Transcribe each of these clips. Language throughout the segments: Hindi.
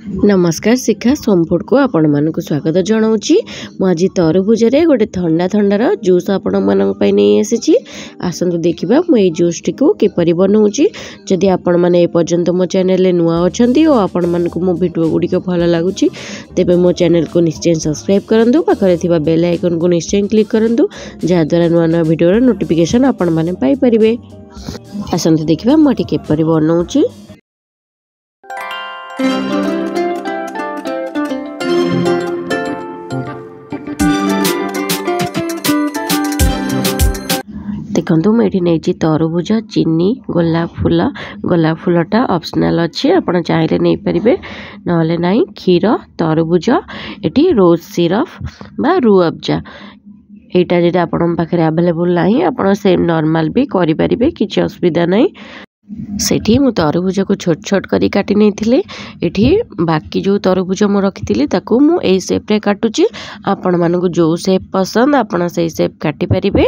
नमस्कार शिखा सोमफूड को आपण मानक स्वागत जनाऊँगी। मुझे तरबुज गोटे ठंडा ठंडार जूस आपण मानी नहीं आसी। आसतु देखा मुझे जूस टी किपर बनाऊँगी। जदि आपण मैंने एपर्यंत मो चैनल नुआ अच्छा और आपण मानक मो भिडियो गुड़िक भल लगुच तेज मो चैनल को निश्चय सब्सक्राइब करूँ। पाखे थी बेल आइकन को निश्चय क्लिक करूँ जहाद्वारा नुआ नुआ भिडियो नोटिफिकेशन आपण मैंने पाइपर। आसतु देखा मुझे किपर बनाऊँगी। देखो मुझे नहीं तरबुज चीनी गोलाप फूलटा ऑप्शनल अच्छी आप चाहिए नहीं पारे ना ना क्षीर तरबुज ये रोज सिरप बा रू अफजा यहाँ जी आपण पाखे आवेलेबल ना आप सेम नॉर्मल भी करें किसी असुविधा नहीं। सेठी मु तरबुज को छोट छोट करी काटी नहीं एठी बाकी जो तरबुज मु रखी ताकू मु एई शेप रे काटुची। आपण मानकु जो शेप पसंद आपण से शेप काटी परिबे।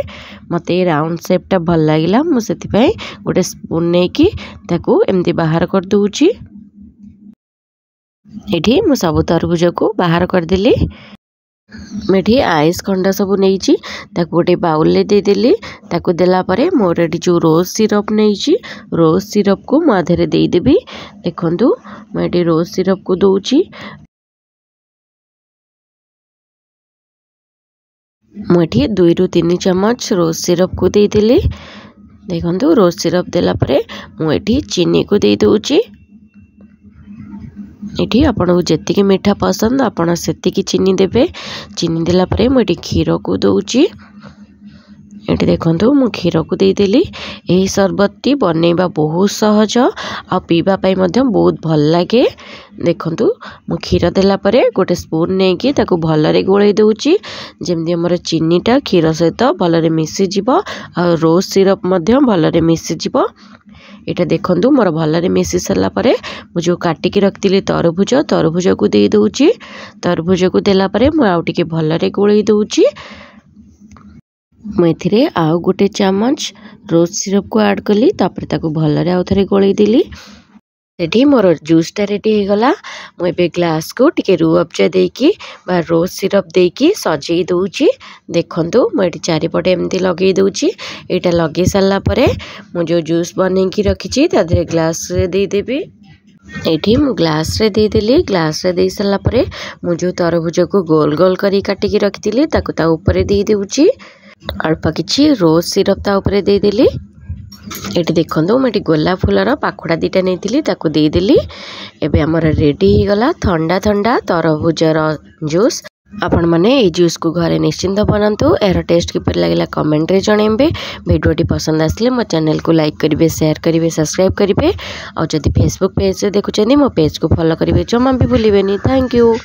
मते राउंड शेप टा भल लागिला मु सेति पई गोटे स्पून नै की ताकू एम्ति बाहर कर दूची। एठी मु सब तरबुज को बाहर कर देली। मेठी आइस खंडा सब नहीं गोटे बाउल ले दे देली। ताकू देला परे मोर एटी जो रोज सिरप नहीं रोज सिरप को मुझे देदेवी। देखंतु मुझे रोज सिरप को दौची। मुझे 2 ରୁ 3 चम्मच रोज सिरप को देदेली। देखंतु रोज सिरप देला परे मुझे चीनी को दे दौची। ये आपको जी मीठा पसंद आपड़ से चीनी देवे। चीनी देला परे मुझे क्षीर को दौची। ये देखो मु क्षीर को देदेली। यही शरबत टी बनैबा बहुत सहज आ पीवाई बहुत भल लगे। देखंतु मु क्षीर देला परे गोटे स्पून नहीं कि ताकू भलरे गोले दौची जमती आमर चीनीटा क्षीर सहित भलरे मिसीज आ रोज सिरप भलरे मिसीज। यहाँ देखो मोर भलरे मिसी सारा पर मुझे काटिकी रखी तरबुज को दे दूची। तरबुज को देला परे मु आउ टिके भलरे गोले दूची। मुझे आउ गोटे चम्मच रोज सिरप को ऐड कली तापर ताकू भलरे आउ थरे गोले देली। सेठी मोर जूसटा रेडी हो गला। मुझे ग्लास को टिके रू अफजा देकी बा रोज सिरप देकी सजई दूची। देखंतु मुझे चारिपटे एमती लगे दूची। यहाँ लगे सारा पर मु जो जूस बनैकी रखी तादे ग्लास रे दे देबी। एठी मु ग्लास रे दे देली। ग्लास रे दे सारा पर मु जो तरबुज को गोल गोल करी काटिकी रखी ताकू ता ऊपर दे दूची। अल्प किछि रोज सिरप ता ऊपर दे देली। ये देखो मुझे गोलाप फूलर पाखुड़ा 2टा नहीं ताकू देदेली। एबे हमर रेडी हो गला ठंडा ठंडा तरबुजर जूस। आपण माने ए जूस को घरे निश्चिंत बनातु। यार टेस्ट किपर लगे कमेंट रे जणेबे। वीडियोटी पसंद आसले मो चैनल को लाइक करेंगे शेयर करेंगे सब्सक्राइब करेंगे और जदि फेसबुक पेज से देखुछनी मो पेज को फॉलो करेंगे जमा भी भूलिबेनी। Thank you.